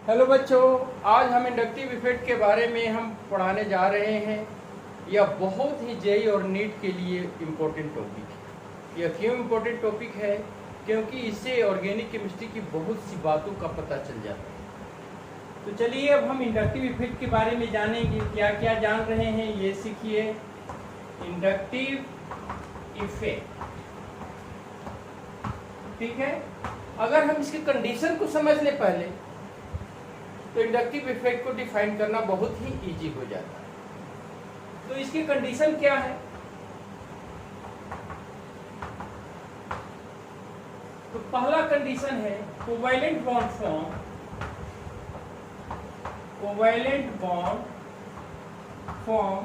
Hello बच्चों, आज हम इंडक्टिव इफेक्ट के बारे में हम पढ़ाने जा रहे हैं। यह बहुत ही जेई और नीट के लिए इम्पोर्टेंट टॉपिक है। यह क्यों इम्पोर्टेंट टॉपिक है? क्योंकि इससे ऑर्गेनिक केमिस्ट्री की बहुत सी बातों का पता चल जाता है। तो चलिए अब हम इंडक्टिव इफेक्ट के बारे में जानेंगे। क्या क्या जान रहे हैं ये सीखिए। इंडक्टिव इफेक्ट, ठीक है। अगर हम इसकी कंडीशन को समझ ले पहले, तो इंडक्टिव इफेक्ट को डिफाइन करना बहुत ही इजी हो जाता है। तो इसकी कंडीशन क्या है? तो पहला कंडीशन है covalent bond form, covalent bond form,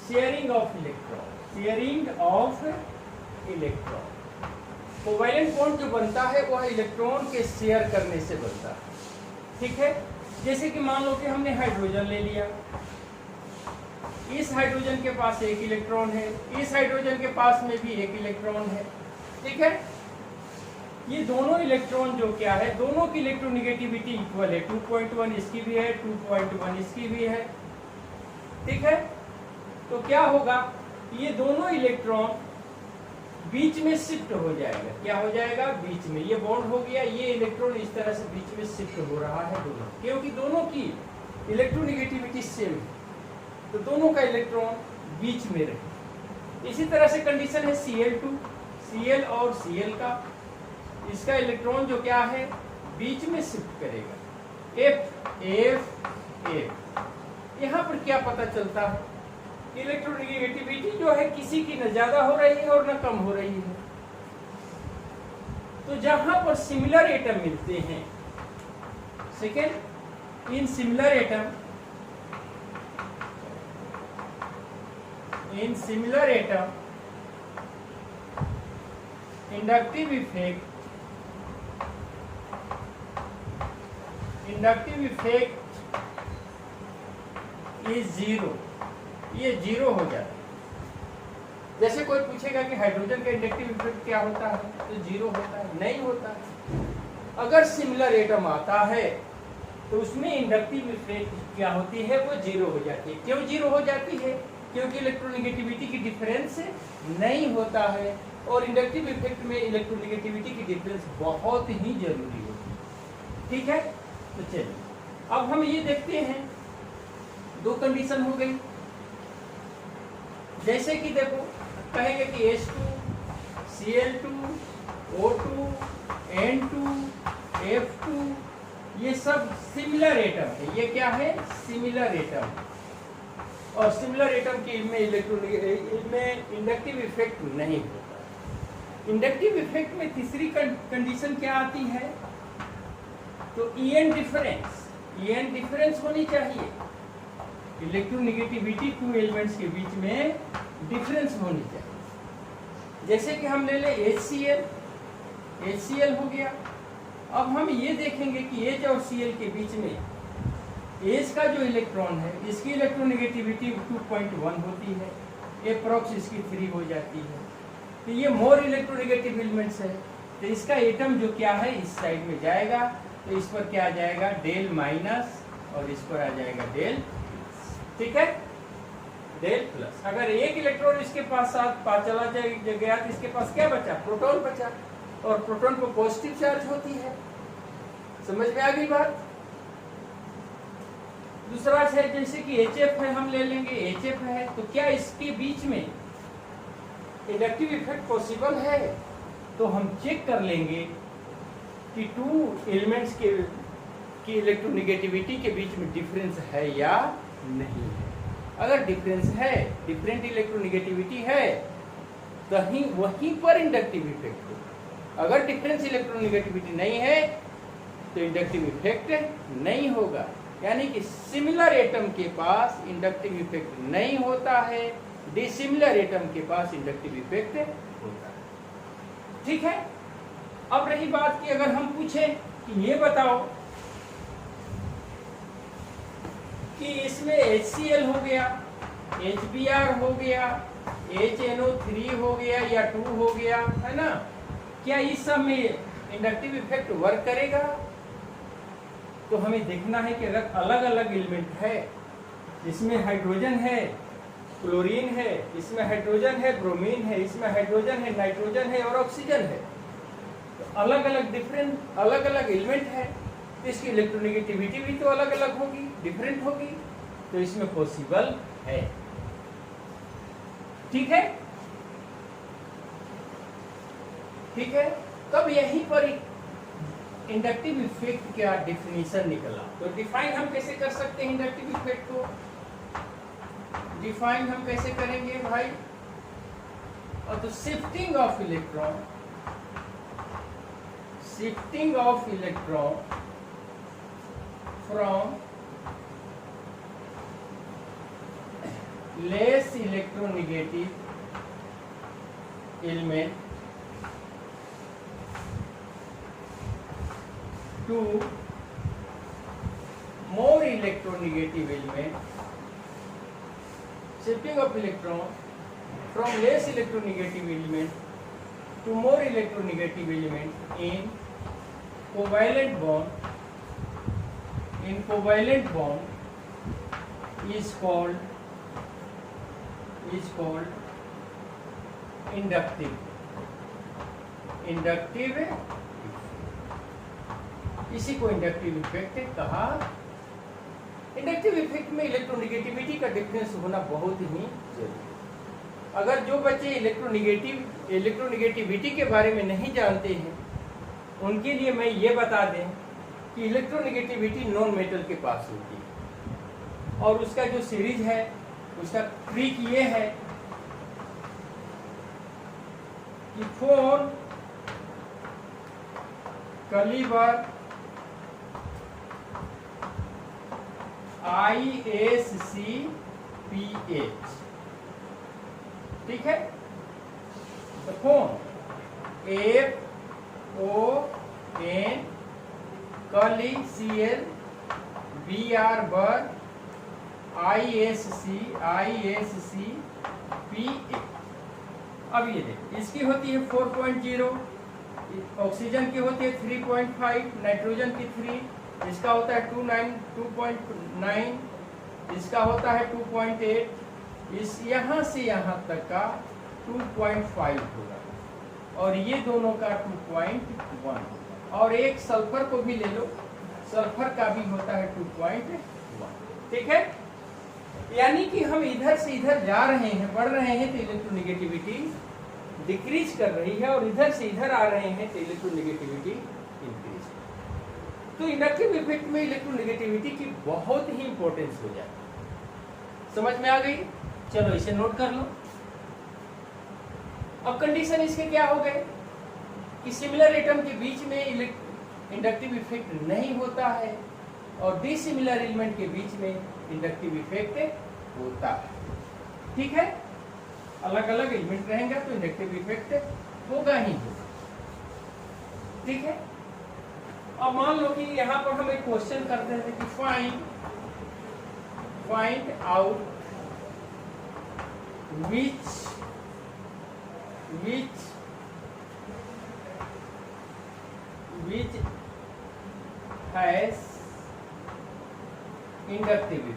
sharing of electron, sharing of electron. Covalent bond जो बनता है वह इलेक्ट्रॉन के शेयर करने से बनता है, ठीक है। जैसे कि मान लो कि हमने हाइड्रोजन ले लिया, इस हाइड्रोजन के पास एक इलेक्ट्रॉन है, इस हाइड्रोजन के पास में भी एक इलेक्ट्रॉन है, ठीक है। ये दोनों इलेक्ट्रॉन जो क्या है, दोनों की इलेक्ट्रोनेगेटिविटी इक्वल है। 2.1 इसकी भी है, 2.1 इसकी भी है, ठीक है। तो क्या होगा, ये दोनों इलेक्ट्रॉन बीच में शिफ्ट हो जाएगा। क्या हो जाएगा? बीच में। ये बॉन्ड हो गया, ये इलेक्ट्रॉन इस तरह से बीच में शिफ्ट हो रहा है दोनों, क्योंकि दोनों की इलेक्ट्रोनेगेटिविटी सेम है, तो दोनों का इलेक्ट्रॉन बीच में रहे। इसी तरह से कंडीशन है Cl2, Cl और Cl का, इसका इलेक्ट्रॉन जो क्या है, बीच में शिफ्ट करेगा। F यहाँ पर क्या पता चलता है? इलेक्ट्रोनेगेटिविटी जो है किसी की न ज्यादा हो रही है और न कम हो रही है। तो जहां पर सिमिलर एटम मिलते हैं, second, in similar atom, in similar atom inductive effect is zero. ये जीरो हो जाता है। जैसे कोई पूछेगा कि हाइड्रोजन का इंडक्टिव इफेक्ट क्या होता है, तो जीरो होता है? नहीं होता है। अगर सिमिलर एटम आता है तो उसमें इंडक्टिव इफेक्ट क्या होती है, वो जीरो हो जाती है। क्यों जीरो हो जाती है? क्योंकि इलेक्ट्रोनेगेटिविटी की डिफरेंस नहीं होता है, और इंडक्टिव इफेक्ट में इलेक्ट्रोनेगेटिविटी की डिफरेंस बहुत ही जरूरी होती है, ठीक है। तो चलिए अब हम ये देखते हैं, दो कंडीशन हो गई। जैसे कि देखो, कहेंगे कि H2, Cl2, O2, N2, F2, ये सब सिमिलर एटम है। ये क्या है? Similar atom. और सिमिलर एटम की में इंडक्टिव इफेक्ट नहीं होता। इंडक्टिव इफेक्ट में तीसरी कंडीशन क्या आती है? तो EN डिफरेंस होनी चाहिए। इलेक्ट्रोनेगेटिविटी टू एलिमेंट्स के बीच में डिफरेंस होनी चाहिए। जैसे कि हम ले ले HCl हो गया। अब हम ये देखेंगे कि H और Cl के बीच में H का जो इलेक्ट्रॉन है, इसकी इलेक्ट्रोनेगेटिविटी 2.1 होती है, अप्रॉक्स इसकी 3 हो जाती है। तो ये मोर इलेक्ट्रोनेगेटिव एलिमेंट्स है, तो इसका एटम जो क्या है, इस साइड में जाएगा। तो इस पर क्या आ जाएगा? डेल माइनस, और इस पर आ जाएगा डेल, ठीक है, डेल प्लस। अगर एक इलेक्ट्रॉन इसके पास साथ चला गया तो इसके पास क्या बचा? प्रोटॉन बचा, और प्रोटॉन को पॉजिटिव चार्ज होती है। समझ में आ गई बात? दूसरा है, जैसे कि HF है, हम ले लेंगे HF है, तो क्या इसके बीच में इंडक्टिव इफेक्ट पॉसिबल है? तो हम चेक कर लेंगे कि टू एलिमेंट्स की इलेक्ट्रोनेगेटिविटी के बीच में डिफरेंस है या नहीं है। अगर डिफरेंस है, डिफरेंट इलेक्ट्रोनेगेटिविटी है, कहीं वहीं पर इंडक्टिव इफेक्ट होगा। अगर डिफरेंस इलेक्ट्रोनेगेटिविटी नहीं है तो इंडक्टिव इफेक्ट नहीं होगा। यानी कि सिमिलर एटम के पास इंडक्टिव इफेक्ट नहीं होता है, डिसिमिलर एटम के पास इंडक्टिव इफेक्ट होता है, ठीक है। अब रही बात कि अगर हम पूछें कि ये बताओ कि इसमें HCl हो गया, HBr हो गया, HNO3 हो गया या 2 हो गया, है ना, क्या इस सब में इंडक्टिव इफेक्ट वर्क करेगा तो हमें देखना है कि अगर अलग अलग एलिमेंट है, इसमें हाइड्रोजन है, क्लोरीन है, इसमें हाइड्रोजन है, ब्रोमीन है, इसमें हाइड्रोजन है, नाइट्रोजन है और ऑक्सीजन है, तो अलग अलग एलिमेंट है, तो इसकी इलेक्ट्रोनेगेटिविटी भी तो अलग अलग होगी, डिफरेंट होगी, तो इसमें पॉसिबल है। ठीक है, ठीक है। तब यहीं पर इंडक्टिव इफेक्ट का डिफिनीशन निकला। तो डिफाइन हम कैसे कर सकते हैं इंडक्टिव इफेक्ट को? डिफाइन हम कैसे करेंगे भाई? और तो shifting of electron from less electronegative element to more electronegative element, shifting of electron from less electronegative element to more electronegative element in covalent bond is called inductive इसी को inductive effect कहा। Inductive effect में electronegativity का difference होना बहुत ही जरूरी है। अगर जो बच्चे इलेक्ट्रोनेगेटिविटी के बारे में नहीं जानते हैं, उनके लिए मैं ये बता दें कि इलेक्ट्रोनेगेटिविटी नॉन मेटल के पास होती है, और उसका जो सीरीज है, उसका ट्रिक ये है कि फोन कलीबर ISCPH, ठीक है। तो फोन FON कली CL BR बर ISCPH। अब ये देखिए, इसकी होती है 4.0, ऑक्सीजन की होती है 3.5, नाइट्रोजन की 3, इसका होता है 2.9, इसका होता है 2.8, इस यहाँ से यहाँ तक का 2.5 होगा, और ये दोनों का 2.1, और एक सल्फर को भी ले लो, सल्फर का भी होता है 2.1, ठीक है। यानी कि हम इधर से इधर जा रहे हैं, बढ़ रहे हैं, तो इलेक्ट्रोनेगेटिविटी डिक्रीज कर रही है, और इधर से इधर आ रहे हैं तो इलेक्ट्रोनेगेटिविटी इंक्रीज। तो इंडक्टिव इफेक्ट में इलेक्ट्रोनेगेटिविटी की बहुत ही इंपॉर्टेंस हो जाती है। समझ में आ गई? चलो इसे नोट कर लो। अब कंडीशन इसके क्या हो गए कि सिमिलर एटम के बीच में इंडक्टिव इफेक्ट नहीं होता है, और डिसिमिलर एलिमेंट के बीच में इंडक्टिव इफेक्ट होता है, ठीक है। अलग अलग एलिमेंट रहेंगे तो इंडक्टिव इफेक्ट होगा ही होगा, ठीक है। अब मान लो कि यहाँ पर हम एक क्वेश्चन करते हैं कि find out which has inductive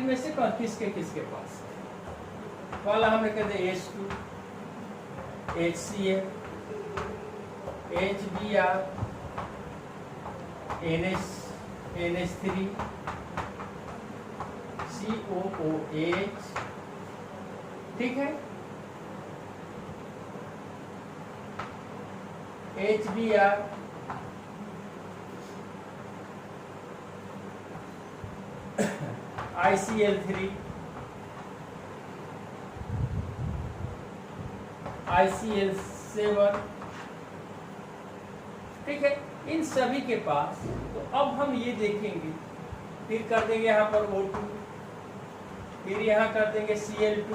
में से किसके पास? वाला हमने कहते हैं H2, HCl, HBr, NH3, COOH, ठीक है। HBr, ICl3, ICl7, ठीक है। इन सभी के पास, तो अब हम ये देखेंगे, फिर कर देंगे यहाँ पर O2, फिर यहाँ कर देंगे Cl2,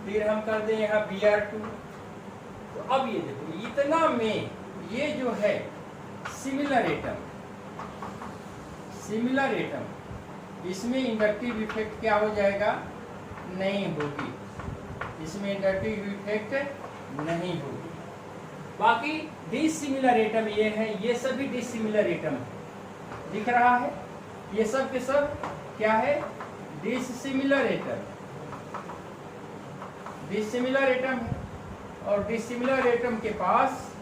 फिर हम कर देंगे यहाँ Br2। तो अब ये देखो, इतना में ये जो है सिमिलर एटम, इसमें इंडक्टिव इफेक्ट क्या हो जाएगा? नहीं होगी, इसमें इंडक्टिव इफेक्ट नहीं होगी। बाकी डिसिमिलर एटम ये है, ये सभी डिसिमिलर एटम है, दिख रहा है, ये सब के सब क्या है, डिसिमिलर एटम, डिसिमिलर एटम है। और डिसिमिलर एटम के पास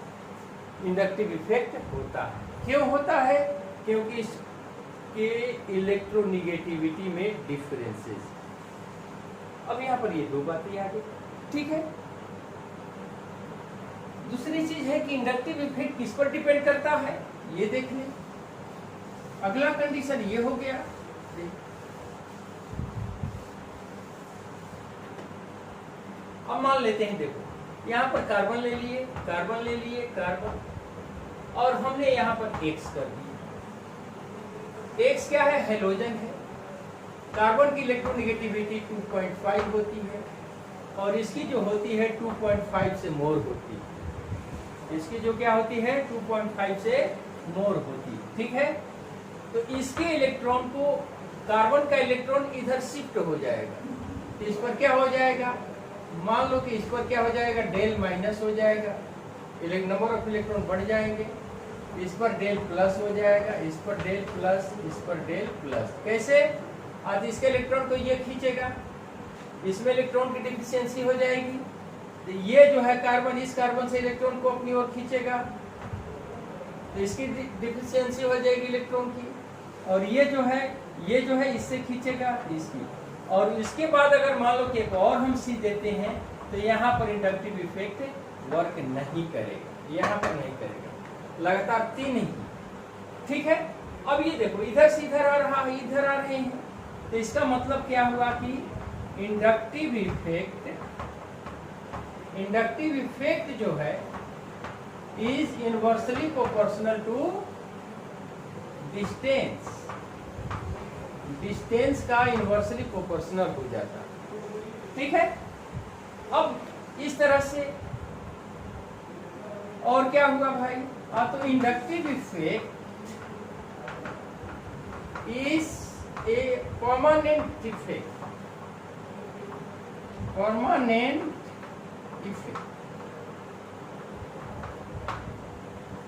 इंडक्टिव इफेक्ट होता है। क्यों होता है? क्योंकि इसके इलेक्ट्रोनिगेटिविटी में डिफरेंसेस। अब यहाँ पर ये दो बातें आ गई, ठीक है। दूसरी चीज है कि इंडक्टिव इफेक्ट किस पर डिपेंड करता है, ये देख लें। अगला कंडीशन ये हो गया, अब मान लेते हैं, देखो यहाँ पर कार्बन ले लिए, कार्बन ले लिए, कार्बन, और हमने यहाँ पर X कर दिया। X क्या है? हेलोजन है। कार्बन की इलेक्ट्रोनिगेटिविटी 2.5 होती है और इसकी जो होती है 2.5 से मोर होती है। इसकी जो क्या होती है 2.5 से मोर होती है, ठीक है। तो इसके इलेक्ट्रॉन को, कार्बन का इलेक्ट्रॉन इधर शिफ्ट हो जाएगा, तो इस पर क्या हो जाएगा, मान लो कि इस पर क्या हो जाएगा, डेल माइनस हो जाएगा, नंबर ऑफ इलेक्ट्रॉन बढ़ जाएंगे। इस पर डेल प्लस हो जाएगा, इस पर डेल प्लस, इस पर डेल प्लस। कैसे? आज इसके इलेक्ट्रॉन को ये खींचेगा, इसमें इलेक्ट्रॉन की डिफिशियंसी हो जाएगी, तो ये जो है कार्बन इस कार्बन से इलेक्ट्रॉन को अपनी ओर खींचेगा, तो इसकी डिफिशियंसी हो जाएगी इलेक्ट्रॉन की। और ये जो है इससे खींचेगा इसकी। और इसके बाद अगर मान लो कि एक और हम सी देते हैं तो यहाँ पर इंडक्टिव इफेक्ट वर्क नहीं करेगा, यहाँ पर नहीं करेगा, लगातार 3 ही, ठीक है। अब ये देखो इधर से इधर आ रहा है, इधर आ रहे हैं, तो इसका मतलब क्या हुआ कि इंडक्टिव इफेक्ट जो है is inversely proportional to distance, distance का इनवर्सली प्रोपोर्शनल हो जाता, ठीक है। अब इस तरह से और क्या हुआ भाई, तो inductive effect is a permanent effect, permanent effect,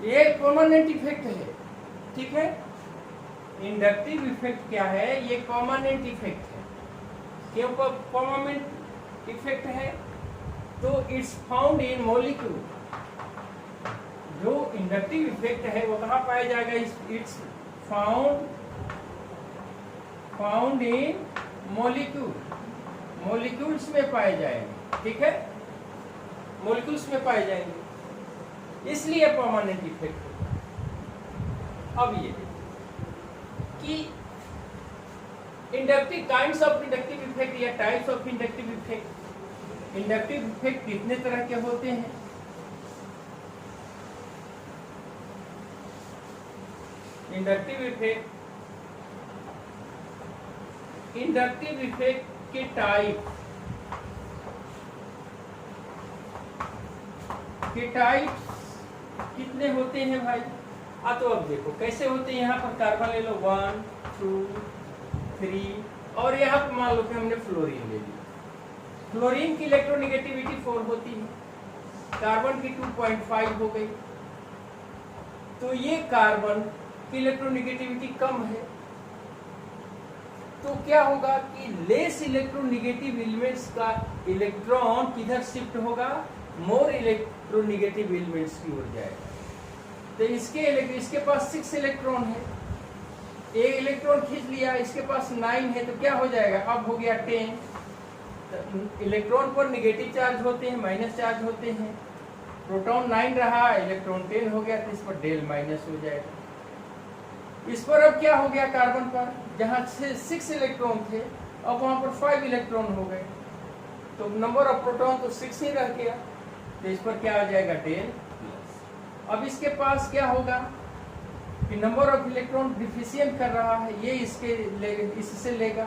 ये परमानेंट इफेक्ट है, ठीक है। इंडक्टिव इफेक्ट क्या है, ये परमानेंट इफेक्ट है। क्यों परमानेंट इफेक्ट है? तो इट्स फाउंड इन मॉलिक्यूल। जो इंडक्टिव इफेक्ट है वो कहाँ पाया जाएगा, it's found in molecule, molecules में पाए जाएंगे, ठीक है, मॉलिक्यूल्स में पाए जाएंगे, इसलिए परमानेंट इफेक्ट। अब ये कि inductive kinds of inductive effect या types of inductive effect, inductive effect कितने तरह के होते हैं? इंडक्टिव इफेक्ट के टाइप कितने होते हैं भाई? तो अब देखो कैसे होते हैं। यहाँ पर कार्बन ले लो 1 2 3 और यहाँ पर मान लो कि हमने फ्लोरीन ले ली। फ्लोरीन की इलेक्ट्रोनिगेटिविटी 4 होती है, कार्बन की 2.5 हो गई, तो ये कार्बन की इलेक्ट्रोनिगेटिविटी कम है, तो क्या होगा कि लेस इलेक्ट्रोनिगेटिव एलिमेंट्स का इलेक्ट्रॉन किधर शिफ्ट होगा, मोर इलेक्ट्रोनिगेटिव एलिमेंट्स की ओर जाएगा। तो इसके पास 6 इलेक्ट्रॉन है, एक इलेक्ट्रॉन खींच लिया, इसके पास 9 है, तो क्या हो जाएगा, अब हो गया 10। तो इलेक्ट्रॉन पर निगेटिव चार्ज होते हैं, माइनस चार्ज होते हैं, प्रोटॉन 9 रहा, इलेक्ट्रॉन 10 हो गया, तो इस पर डेल माइनस हो जाएगा। इस पर अब क्या हो गया, कार्बन पर जहाँ 6 इलेक्ट्रॉन थे अब वहां पर 5 इलेक्ट्रॉन हो गए, तो नंबर ऑफ प्रोटॉन तो 6 ही रह गया, तो इस पर क्या आ जाएगा, डेल प्लस। अब इसके पास क्या होगा कि नंबर ऑफ इलेक्ट्रॉन डिफिशियंट कर रहा है, ये इससे लेगा,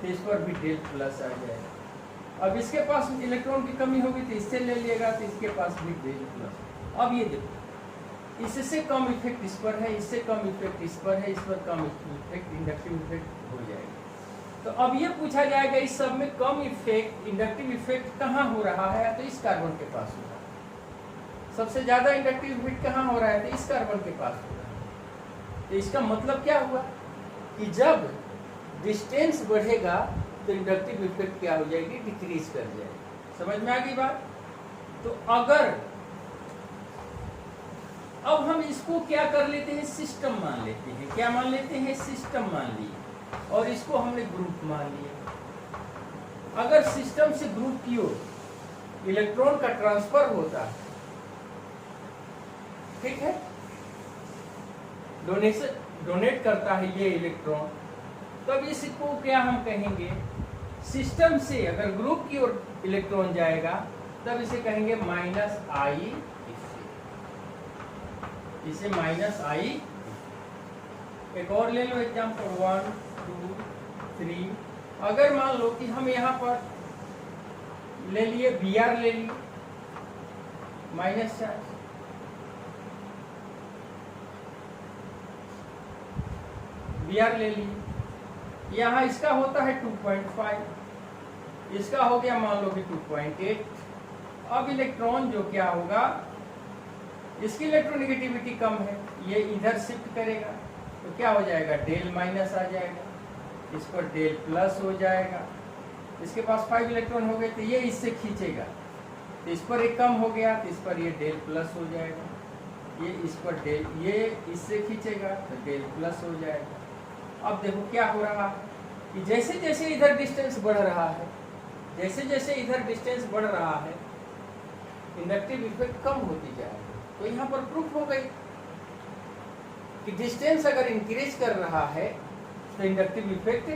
तो इस पर भी डेल प्लस आ जाएगा। अब इसके पास इलेक्ट्रॉन की कमी होगी तो इससे ले लेगा, तो इसके पास भी डेल प्लस। अब ये देखो इससे कम इफेक्ट इस पर है, इससे कम इफेक्ट इस पर है, इस पर कम इफेक्ट इंडक्टिव इफेक्ट हो जाएगा। तो अब ये पूछा जाएगा इस सब में कम इफेक्ट, इंडक्टिव इफेक्ट कहाँ हो रहा है, तो इस कार्बन के पास हो रहा है। सबसे ज्यादा इंडक्टिव इफेक्ट कहाँ हो रहा है, तो इस कार्बन के पास हो रहा है। तो इसका मतलब क्या हुआ कि जब डिस्टेंस बढ़ेगा तो इंडक्टिव इफेक्ट क्या हो जाएगी, डिक्रीज कर जाएगी। समझ में आ गई बात। तो अगर अब हम इसको क्या कर लेते हैं, सिस्टम मान लेते हैं। क्या मान लेते हैं, सिस्टम मान लिए, और इसको हमने ग्रुप मान लिया। अगर सिस्टम से ग्रुप की ओर इलेक्ट्रॉन का ट्रांसफर होता है, ठीक है, डोनेट करता है ये इलेक्ट्रॉन, तब इसको क्या हम कहेंगे, सिस्टम से अगर ग्रुप की ओर इलेक्ट्रॉन जाएगा तब इसे कहेंगे माइनस आई, इसे माइनस आई। एक और ले लो एग्जाम्पल 1 2 3। अगर मान लो कि हम यहाँ पर ले लिए Br ले लिए माइनस चार्ज, Br ले लिए, यहाँ इसका होता है 2.5, इसका हो गया मान लो कि 2.8। अब इलेक्ट्रॉन जो क्या होगा, इसकी इलेक्ट्रोनेगेटिविटी कम है, ये इधर शिफ्ट करेगा तो क्या हो जाएगा, डेल माइनस आ जाएगा, इस पर डेल प्लस हो जाएगा। इसके पास 5 इलेक्ट्रॉन हो गए तो ये इससे खींचेगा, तो इस पर एक कम हो गया तो इस पर ये डेल प्लस हो जाएगा, ये इस पर डेल, ये इससे खींचेगा तो डेल प्लस हो जाएगा। अब देखो क्या हो रहा है कि जैसे जैसे इधर डिस्टेंस बढ़ रहा है, जैसे जैसे इधर डिस्टेंस बढ़ रहा है, इंडक्टिव इफेक्ट कम होती जाएगी। तो यहाँ पर प्रूफ हो गई कि डिस्टेंस अगर इंक्रीज कर रहा है तो इंडक्टिव इफेक्ट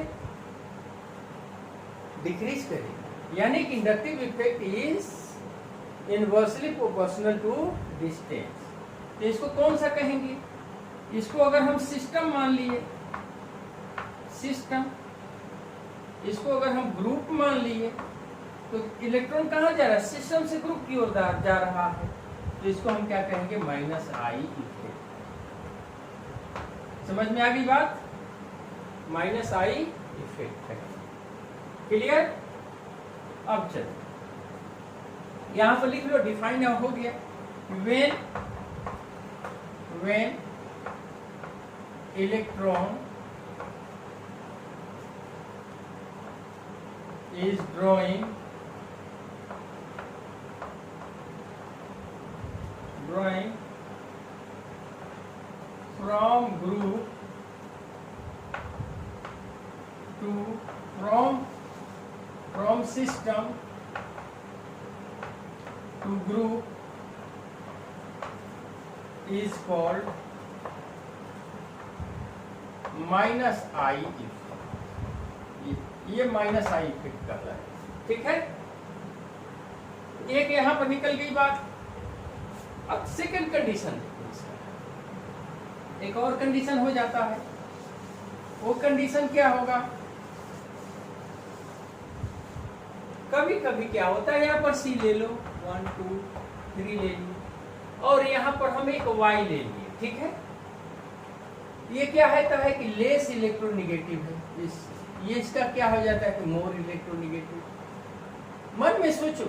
डिक्रीज करेगा, यानी कि inductive effect is inversely proportional to distance. तो इसको कौन सा कहेंगे, इसको अगर हम सिस्टम मान लिए, सिस्टम, इसको अगर हम ग्रुप मान लिए तो इलेक्ट्रॉन कहाँ जा रहा है, सिस्टम से ग्रुप की ओर जा रहा है, तो इसको हम क्या कहेंगे, माइनस आई इफेक्ट। समझ में आ गई बात, माइनस आई इफेक्ट है। क्लियर। अब चलो यहां पर लिख लो, डिफाइन हो गया, when electron is drawing from group to from system to group is called minus I effect. ये माइनस आई इफेक्ट कर रहा है, ठीक है। एक यहां पर निकल गई बात। अब सेकंड कंडीशन, एक और कंडीशन हो जाता है। वो कंडीशन क्या होगा, कभी कभी क्या होता है, यहाँ पर सी ले लो, 1 2 3 ले लिए, और यहाँ पर हम एक वाई ले लिए, ठीक है। ये क्या है कि लेस इलेक्ट्रोनेगेटिव है, ये इसका क्या हो जाता है कि मोर इलेक्ट्रोनेगेटिव। मन में सोचो,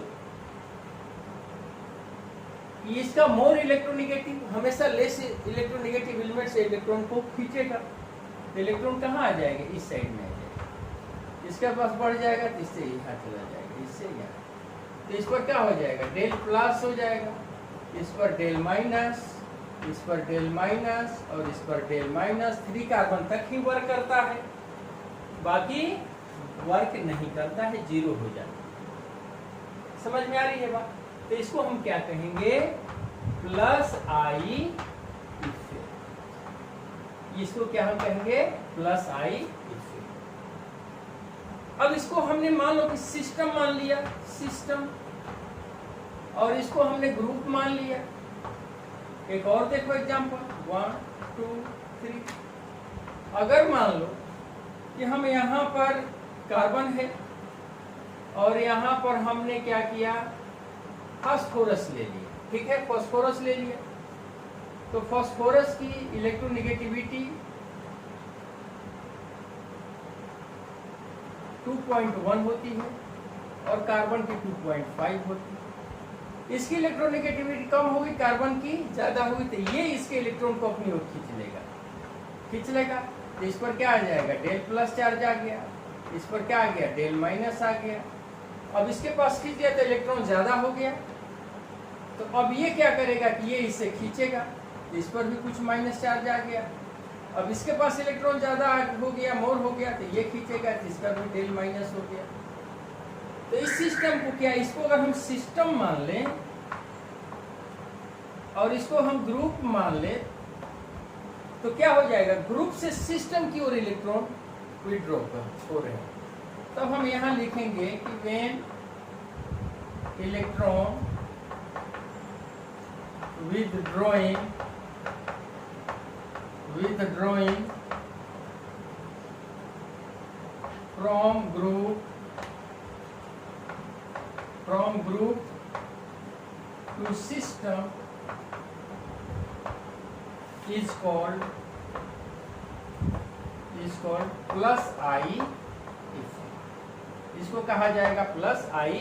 इसका मोर इलेक्ट्रोनेगेटिव हमेशा लेस इलेक्ट्रोनेगेटिव एलिमेंट से इलेक्ट्रॉन को खींचेगा, तो इलेक्ट्रॉन कहाँ आ जाएगा, इस साइड में आ जाएगा। इसके पास बढ़ जाएगा तो इससे यहाँ चला जाएगा, इससे यहाँ, तो इस पर क्या हो जाएगा, डेल प्लस हो जाएगा, इस पर डेल माइनस, इस पर डेल माइनस, और इस पर डेल माइनस। 3 कार्बन तक ही वर्क करता है, बाकी वर्क नहीं करता है, 0 हो जाता है। समझ में आ रही है बात। तो इसको हम क्या कहेंगे, प्लस आई इफेक्ट। इसको क्या हम कहेंगे, प्लस आई इफेक्ट। अब इसको हमने मान लो कि सिस्टम मान लिया, सिस्टम, और इसको हमने ग्रुप मान लिया। एक और देखो एग्जांपल 1 2 3। अगर मान लो कि हम यहाँ पर कार्बन है और यहाँ पर हमने क्या किया, फास्फोरस ले लिया, ठीक है, फास्फोरस ले लिया, तो फास्फोरस की इलेक्ट्रोनेगेटिविटी 2.1 होती है और कार्बन की 2.5 होती है। इसकी इलेक्ट्रोनेगेटिविटी कम होगी, कार्बन की ज़्यादा होगी, तो ये इसके इलेक्ट्रॉन को अपनी ओर खींच लेगा। तो इस पर क्या आ जाएगा, डेल प्लस चार्ज आ गया, इस पर क्या आ गया, डेल माइनस आ गया। अब इसके पास खींच गया तो इलेक्ट्रॉन ज़्यादा हो गया, तो अब ये क्या करेगा कि ये इससे खींचेगा, इस पर भी कुछ माइनस चार्ज आ गया। अब इसके पास इलेक्ट्रॉन ज़्यादा हो गया, मोर हो गया, तो ये खींचेगा, तो इसका भी डेल माइनस हो गया। तो इस सिस्टम को क्या, इसको अगर हम सिस्टम मान लें और इसको हम ग्रुप मान लें तो क्या हो जाएगा, ग्रुप से सिस्टम की ओर इलेक्ट्रॉन विड्रॉ हो रहे हैं। तब हम यहां लिखेंगे कि when electron withdrawing from group to system is called plus I effect. इसको कहा जाएगा प्लस आई।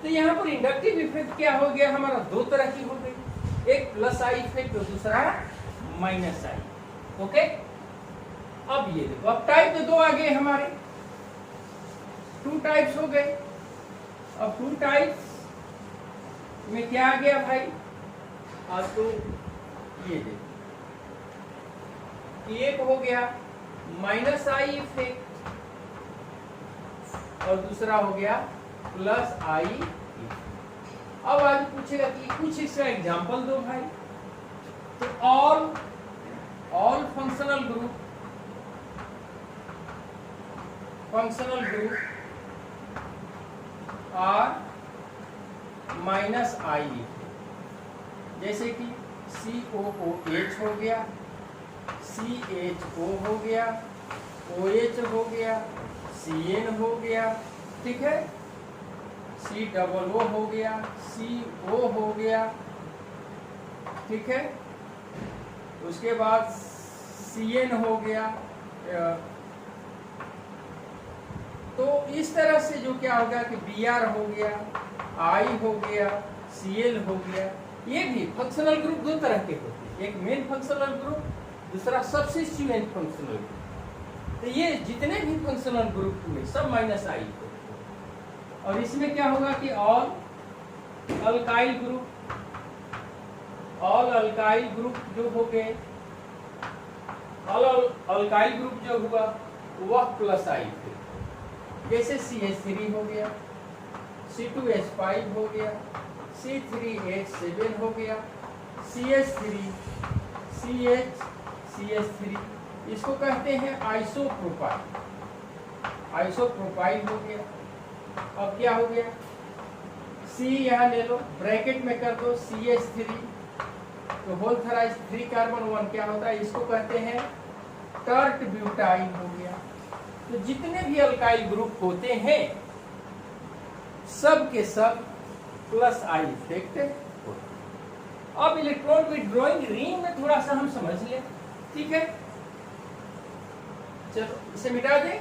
तो यहाँ पर इंडक्टिव इफेक्ट क्या हो गया, हमारा दो तरह की हो गई, एक प्लस आई इफेक्ट और दूसरा माइनस आई। ओके, अब ये देखो, अब टाइप तो दो आ गए हमारे, 2 टाइप्स हो गए। अब 2 टाइप्स में क्या आ गया भाई, अब तो ये देखो, एक हो गया माइनस आई इफेक्ट और दूसरा हो गया प्लस आई इफेक्ट। अब आज पूछेगा कि कुछ इसका एग्जांपल दो भाई। तो all functional group are minus I, जैसे कि COOH हो गया, CHO हो गया, OH हो गया, CN हो गया, ठीक है, COO हो गया, CO हो गया, ठीक है, उसके बाद CN हो गया। तो इस तरह से जो क्या होगा कि Br हो गया, I हो गया, Cl हो गया। ये भी फंक्शनल ग्रुप दो तरह के होते हैं, एक मेन फंक्शनल ग्रुप, दूसरा सब्स्टिट्यूएंट फंक्शनल ग्रुप। तो ये जितने भी फंक्शनल ग्रुप हुए सब माइनस आई को। और इसमें क्या होगा कि ऑल अल्काइल ग्रुप जो हो गए, ऑल अल्काइल ग्रुप जो हुआ वह प्लस आई थे, जैसे CH3 हो गया, C2H5 हो गया, C3H7 हो गया, CH3 CH3, इसको कहते हैं आइसोप्रोपाइल हो गया। अब क्या हो गया, C यहाँ ले लो, ब्रैकेट में कर दो CH3, तो होल थराइज 3 कार्बन 1 क्या होता है, इसको कहते हैं टर्ट ब्यूटाइल हो गया। तो जितने भी अल्काइल ग्रुप होते हैं सब के सब प्लस आई इफेक्ट होता है। अब इलेक्ट्रॉन विथड्रॉइंग रिंग में थोड़ा सा हम समझ लें, ठीक है, चलो इसे मिटा दें,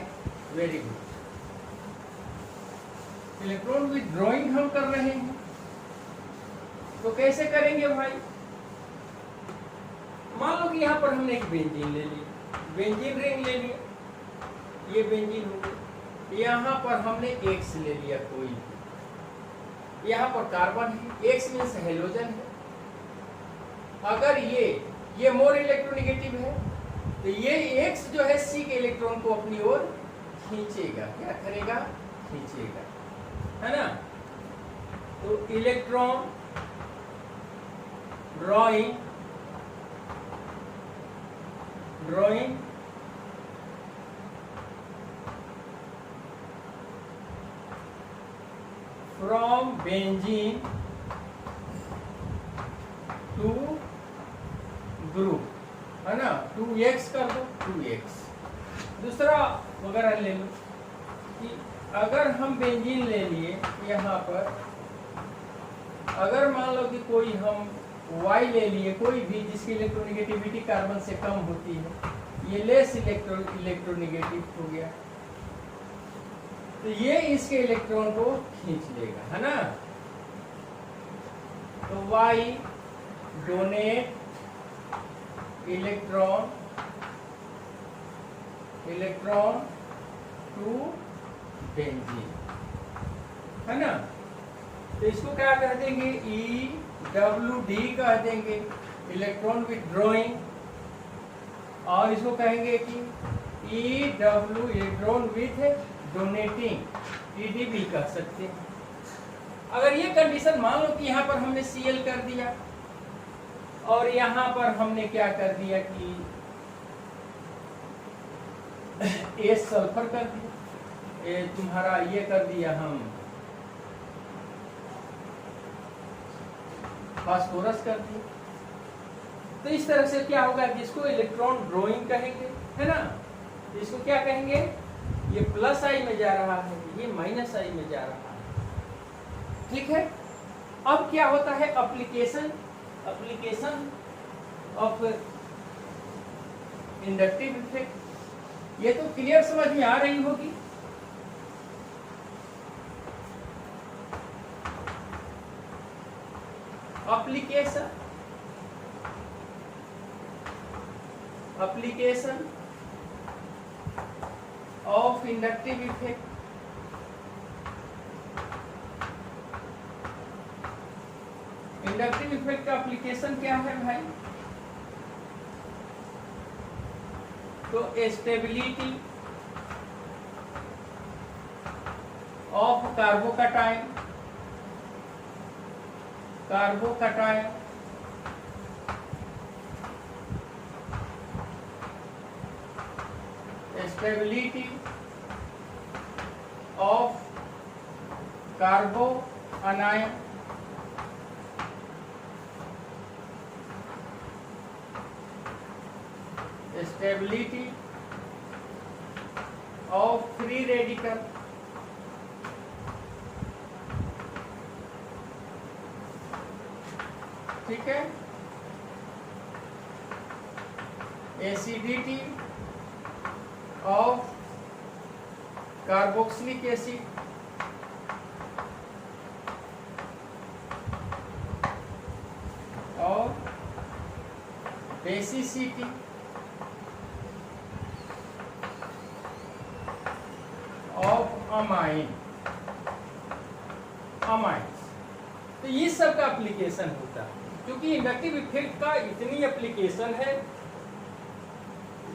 वेरी गुड। इलेक्ट्रॉन विथड्रॉइंग हम कर रहे हैं, तो कैसे करेंगे भाई। मान लो कि यहाँ पर हमने एक बेंजीन ले ली, बेंजीन रिंग ले लिया, ये बेंजीन हो गई, यहाँ पर हमने एक्स ले लिया कोई, यहाँ पर कार्बन है, एक्स मीन्स हेलोजन है। अगर ये मोर इलेक्ट्रोनेगेटिव है तो ये एक्स जो है सी के इलेक्ट्रॉन को अपनी ओर खींचेगा, क्या करेगा, खींचेगा, है ना। तो electron drawing from benzene to group, है ना, 2x कर दो, 2x। दूसरा वगैरह ले लो कि अगर हम बेंजीन ले लिए यहाँ पर, अगर मान लो कि कोई हम Y ले लिए, कोई भी जिसकी इलेक्ट्रोनेगेटिविटी कार्बन से कम होती है, ये लेस इलेक्ट्रोनेगेटिव हो गया, तो ये इसके इलेक्ट्रॉन को खींच लेगा, है ना। तो Y donate electron to benzene, है ना। तो इसको क्या कह देंगे, EWD कह देंगे, इलेक्ट्रॉन विथड्रॉइंग। और इसको कहेंगे कि EW electron with donating, EDB कह सकते हैं। अगर ये कंडीशन मान लो कि यहाँ पर हमने Cl कर दिया और यहाँ पर हमने क्या कर दिया कि A सल्फर कर दिया, ये तुम्हारा ये कर दिया हम फास्फोरस कर दिया। तो इस तरह से क्या होगा कि इसको इलेक्ट्रॉन ड्रॉइंग कहेंगे, है ना। इसको क्या कहेंगे, ये प्लस आई में जा रहा है, ये माइनस आई में जा रहा है, ठीक है। अब क्या होता है, एप्लीकेशन ऑफ इंडक्टिव इफेक्ट। ये तो क्लियर समझ में आ रही होगी। Application of inductive effect. Inductive effect का एप्लीकेशन क्या है भाई, तो stability of carbocation stability of कार्बो अनायन stability of free radical ठीक है। एसिडिटी ऑफ कार्बोक्सिलिक एसिड और बेसिसिटी ऑफ अमाइन। तो ये सब का एप्लीकेशन होता है, क्योंकि इंडक्टिव इफेक्ट का इतनी एप्लीकेशन है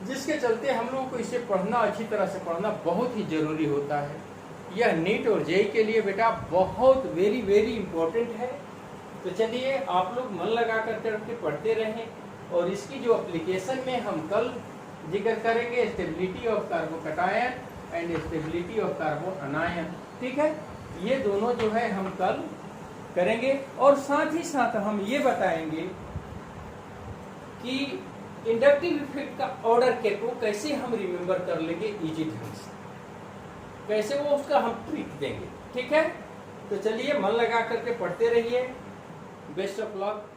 जिसके चलते हम लोगों को इसे पढ़ना, अच्छी तरह से पढ़ना बहुत ही जरूरी होता है। यह नीट और जेई के लिए बेटा बहुत वेरी वेरी इंपॉर्टेंट है। तो चलिए आप लोग मन लगा करके पढ़ते रहें, और इसकी जो एप्लीकेशन में हम कल जिक्र करेंगे, stability of carbocation and stability of कार्बो अनायन, ठीक है। ये दोनों जो है हम कल करेंगे, और साथ ही साथ हम ये बताएंगे कि इंडक्टिव इफेक्ट का ऑर्डर के को कैसे हम रिमेम्बर कर लेंगे इजी ढंग से, कैसे वो उसका हम ट्रिक देंगे, ठीक है। तो चलिए मन लगा करके पढ़ते रहिए। Best of luck.